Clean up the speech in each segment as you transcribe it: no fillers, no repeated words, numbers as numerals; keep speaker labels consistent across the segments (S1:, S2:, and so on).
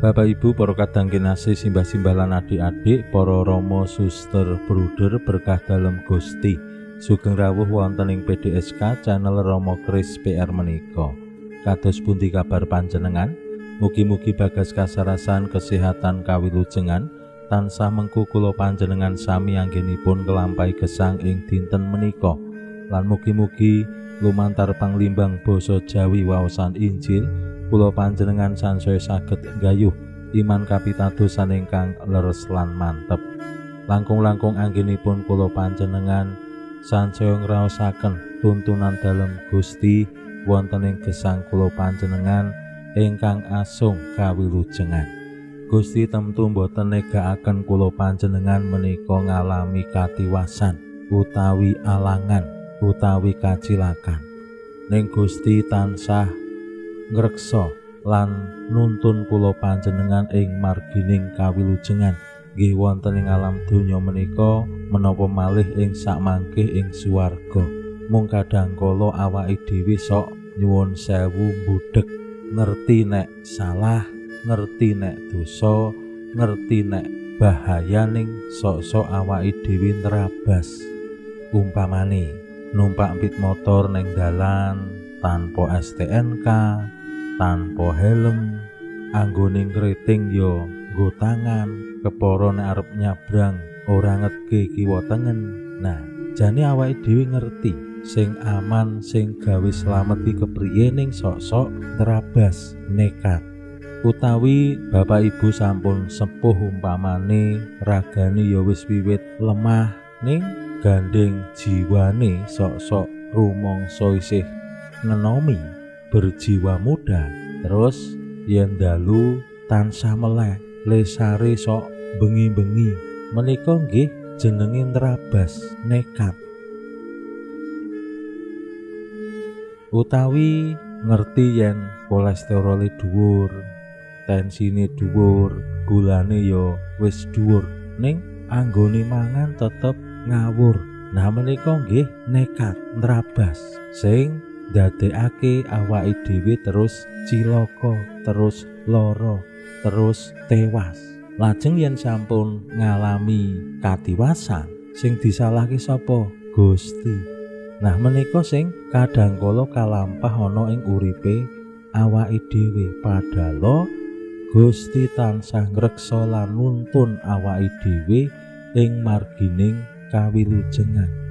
S1: Bapak Ibu, para kadang kinasih, simbah-simbah lan adik-adik, para rama suster bruder berkah dalem Gusti. Sugeng rawuh wonten ing PDSK channel Rama Kris PR menika. Kados pundi kabar panjenengan? Mugi-mugi bagas kasarasan kesehatan kawilujengan tansah mengku kula panjenengan sami anggenipun nglampahi gesang ing dinten menika. Lan mugi-mugi lumantar panglimbang basa Jawi waosan Injil kula panjenengan sansaya saged nggayuh iman kapitadosan ingkang leres lan mantep. Langkung-langkung anggenipun kula panjenengan sansaya ngraosaken tuntunan dalem Gusti wonten ing gesang kula panjenengan ingkang asung kawilujengan. Gusti temtu boten negakaken kula panjenengan menika ngalami katiwasan utawi alangan utawi kacilakan. Ning Gusti tansah ngreksa lan nuntun kula panjenengan ing margining kawilujengan nggih wonten ing alam donya menika menapa malih ing sakmangke ing swarga. Mung kadhangkala awake dhewe sok nyuwun sewu mbudhek, ngerti nek salah, ngerti nek dosa, ngerti nek bahayaning sok-sok awake dhewe nerabas. Umpamane numpak pit motor ning dalan tanpa STNK, tanpa helm, anggone ngriting yo nggo tangan, kepara nek arep nyabrang ora ngetke kiwa tengen. Nah, jane awake dhewe ngerti sing aman sing gawe slamet iki kepriye ning sok-sok terabas nekat. Utawi Bapak Ibu sampun sepuh umpamane ragane ya wis wiwit lemah ning gandeng jiwane sok-sok rumangsa isih ngenomi berjiwa muda, terus yen dalu tansah melek lesare sok bengi-bengi menika nggih jenenge nerabas nekat. Utawi ngerti yen kolesterole dhuwur, tensine dhuwur, gulane ya wis dhuwur ning anggone mangan tetep ngawur. Nah menika nggih nekat nerabas sing ndadekake awake dhewe terus cilaka, terus lara, terus tewas. Lajeng yen sampun ngalami katiwasan sing disalahke sapa? Gusti. Nah menika sing kadhangkala kalampah ana ing uripe awake dhewe, padahal Gusti tansah ngreksa lan nuntun awake dhewe ing margining kawilujengan.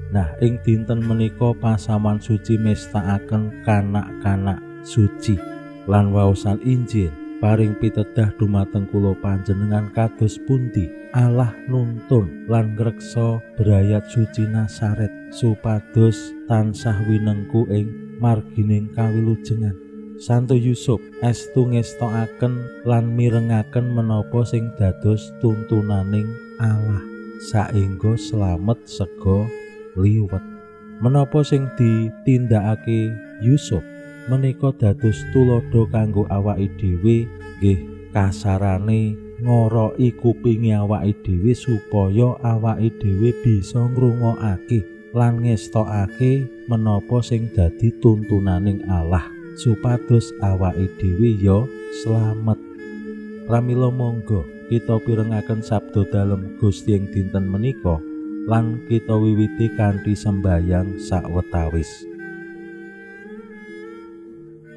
S1: Nah ing dinten menika pasaman suci mestakaken kanak-kanak suci lan waosan Injil paring pitedah dumateng kula panjenengan kados pundi Allah nuntun lan ngreksa brayat suci Nasaret supados tansah winengku ing margining kawilujengan. Santo Yusuf estu ngestokaken lan mirengaken menapa sing dados tuntunaning Allah saengga slamet sega liwet. Menapa sing ditindakake Yusuf menika dados tulodo kanggo awake dhewe, nggih kasarane ngoroki kupinge awake dhewe supaya awake dhewe bisa ngrungokake lan ngestokake menapa sing dadi tuntunaning Allah supados awake dhewe ya slamet. Pramila monggo kita pirengaken sabda dalem Gusti ing dinten menika lan kita wiwiti kanthi sembayang sawetawis.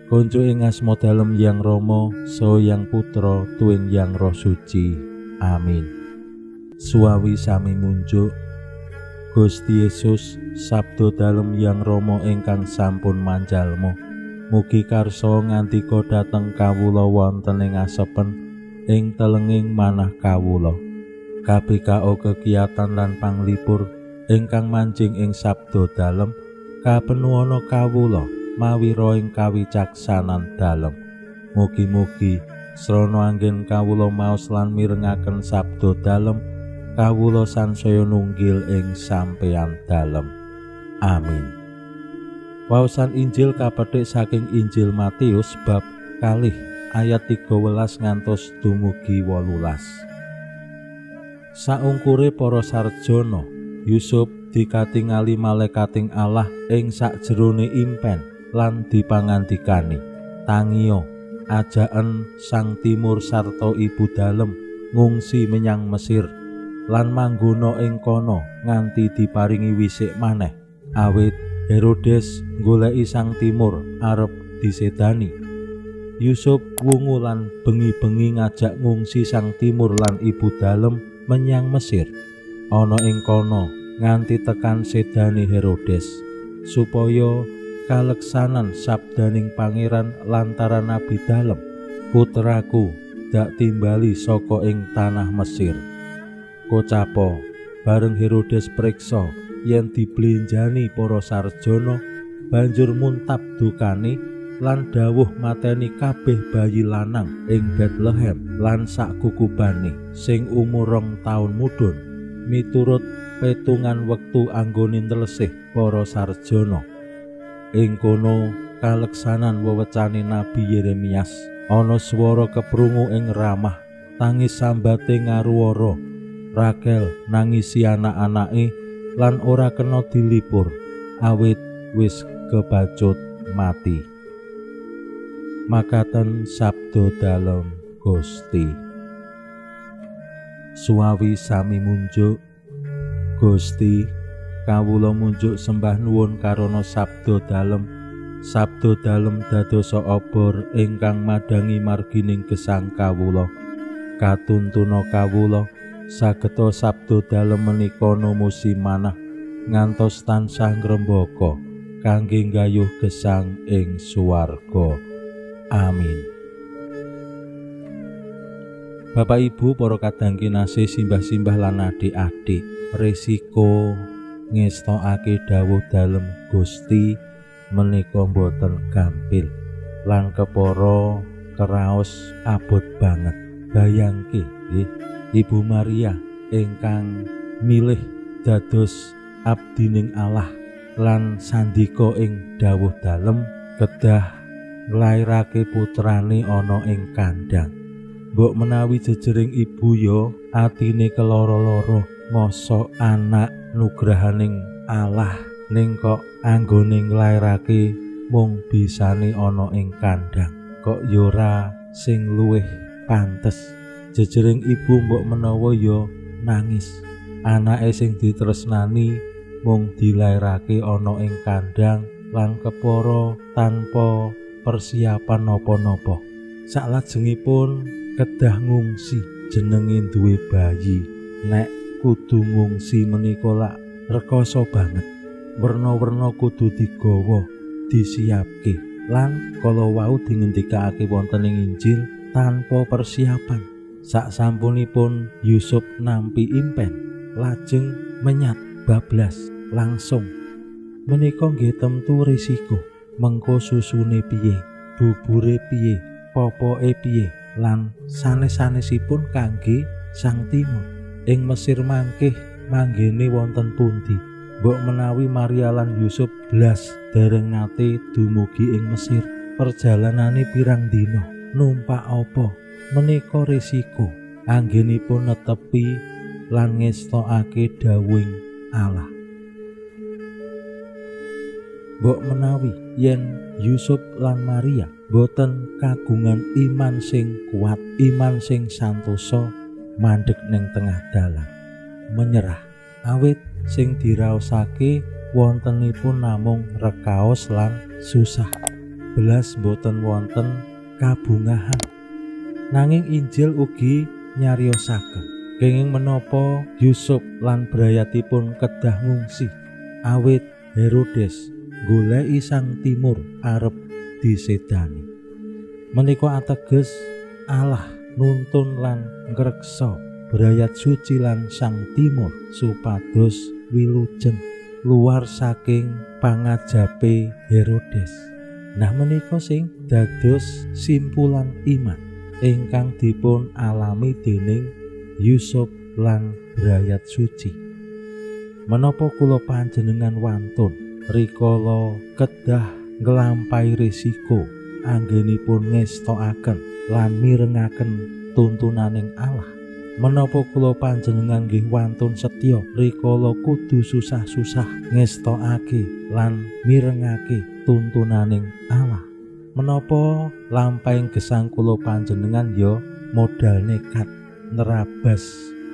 S1: Konco ing asma dalem Yang Rama saha Yang Putra tuwin Yang Roh Suci. Amin. Suwawi sami munjuk Gusti Yesus sabda dalem Yang Rama ingkang sampun manjalma. Mugi karsa ngandika dhateng kawula wonten ing asepen ing telenging manah kawula. KBKO kegiatan lan panglipur ingkang mancing ing sabda dalem kapenuhana kawula mawi ing kawicaksanan dalem. Mugi-mugi Srana anggen kawula maos lan mirengaken sabda dalem, kawula sansaya nunggil ing sampeyan dalem. Amin. Waosan Injil kapetik saking Injil Matius bab 2 ayat 13 ngantos dumugi 18. Saungkure para sarjana, Yusuf dikatingali malaikating Allah ing sakjerone impen lan dipangandikani, "Tangiya, ajaken sang timur sarta ibu dalem ngungsi menyang Mesir lan manggono ing kono nganti diparingi wisik maneh, awit Herodes goleki sang timur arep disedani." Yusuf wungu lan bengi-bengi ngajak ngungsi sang timur lan ibu dalem menyang Mesir. Ana ing kono nganti tekan sedani Herodes, supaya kaleksanan sabdaning pangeran lantaran nabi dalem, "Putraku dak timbali saka ing tanah Mesir." Kocapa bareng Herodes priksa yen diblenjani para sarjana, banjur muntap dukane lan dawuh mateni kabeh bayi lanang ing Betlehem lan sak kukubane sing umur 2 taun mudhun, miturut petungan wektu anggone nlesih para sarjana. Ing kono kaleksanan wewecane Nabi Yeremias, ana swara keprungu ing Ramah, tangis sambate ngaruwara, Rakel nangisi anak-anake lan ora kena dilipur, awit wis kebacut mati. Makaten sabda dalem Gusti. Suawi sami munjuk. Gusti, kawula munjuk sembah nuwun karana sabda dalem. Sabda dalem dadosa obor ingkang madangi margining gesang kawula. Katuntuna kawula sageta sabda dalem menika numusi manah ngantos tansah ngrembaka kangge nggayuh gesang ing suwarga. Amin. Bapak Ibu para kadang kinasih simbah-simbah lan adik-adik, resiko ngestokake dawuh dalem Gusti menika boten gampil lan kepara keraos abot banget. Bayangke nggih, Ibu Maria ingkang milih dados abdining Allah lan sandika ing dawuh dalem kedah nglairake putrane ana ing kandhang. Mbok menawi jejering ibu ya atine keloro-loro, mosok anak nugrahaning Allah ning kok anggone nglairake mung bisane ana ing kandhang. Kok ya ora sing luwih pantes. Jejering ibu mbok menawa ya nangis. Anake sing ditresnani mung dilairake ana ing kandhang lan kepara tanpa persiapan napa-napa. Saklajengipun kedah ngungsi jenenge duwe bayi. Nek kudu ngungsi menika lak rekoso banget. Werna-werna kudu digawa, disiapke. Lan kala wau dingendikake wonten ing Injil tanpa persiapan. Saksampunipun Yusuf nampi impen, lajeng menyat bablas langsung. Menika nggih temtu risiko. Mengko susune piye, bubure piye, popoke piye, lan sanes-sanesipun kangge sang timur. Ing Mesir mangkih manggene wonten pundi? Mbok menawi Maria lan Yusuf blas dereng nate dumugi ing Mesir, perjalanane pirang dina, numpak apa? Menika risiko anggenipun netepi lan ngestokake dawuhing Allah. Mbok menawi yen Yusuf lan Maria boten kagungan iman sing kuat, iman sing santosa, mandheg ning tengah dalan, menyerah. Awit sing diraosake wontenipun namung rekaos lan susah, belas boten wonten kabungahan. Nanging Injil ugi nyariosaken kenging menapa Yusuf lan brayatipun kedah ngungsi, awit Herodes goleki sang timur arep disedani. Menika ateges Allah nuntun lan ngreksa brayat suci lan sang timur supados wilujeng luar saking pangajape Herodes. Nah menika sing dados simpulan iman. ingkang dipun alami dening Yusuf lan brayat suci. Menapa kula panjenengan wantun rikala kedah nglampahi risiko anggenipun ngestokaken lan mirengaken tuntunaning Allah? Menapa kula panjenengan nggih wantun setya rikala kudu susah-susah ngestokake lan mirengake tuntunaning Allah? Menapa lampahing gesang kula panjenengan ya modal nekat nerabas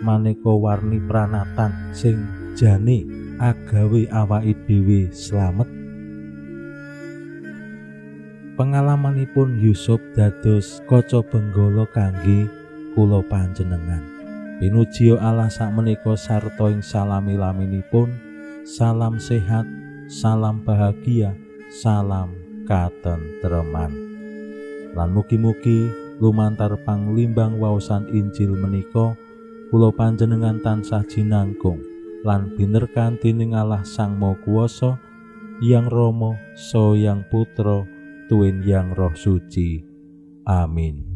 S1: maneka warni pranatan sing jane agawe awake dhewe slamet? Pengalamanipun Yusuf dados kaca benggala kangge kula panjenengan. Pinuji Allah sakmenika sarta ing salami-laminipun. Salam sehat, salam bahagia, salam katentreman. Lan mugi-mugi lumantar panglimbang waosan Injil menika kula panjenengan tansah jinangkung lan binerkan dening Allah Sang Maha Kuwasa, Yang Rama saha Yang Putra tuwin Yang Roh Suci. Amin.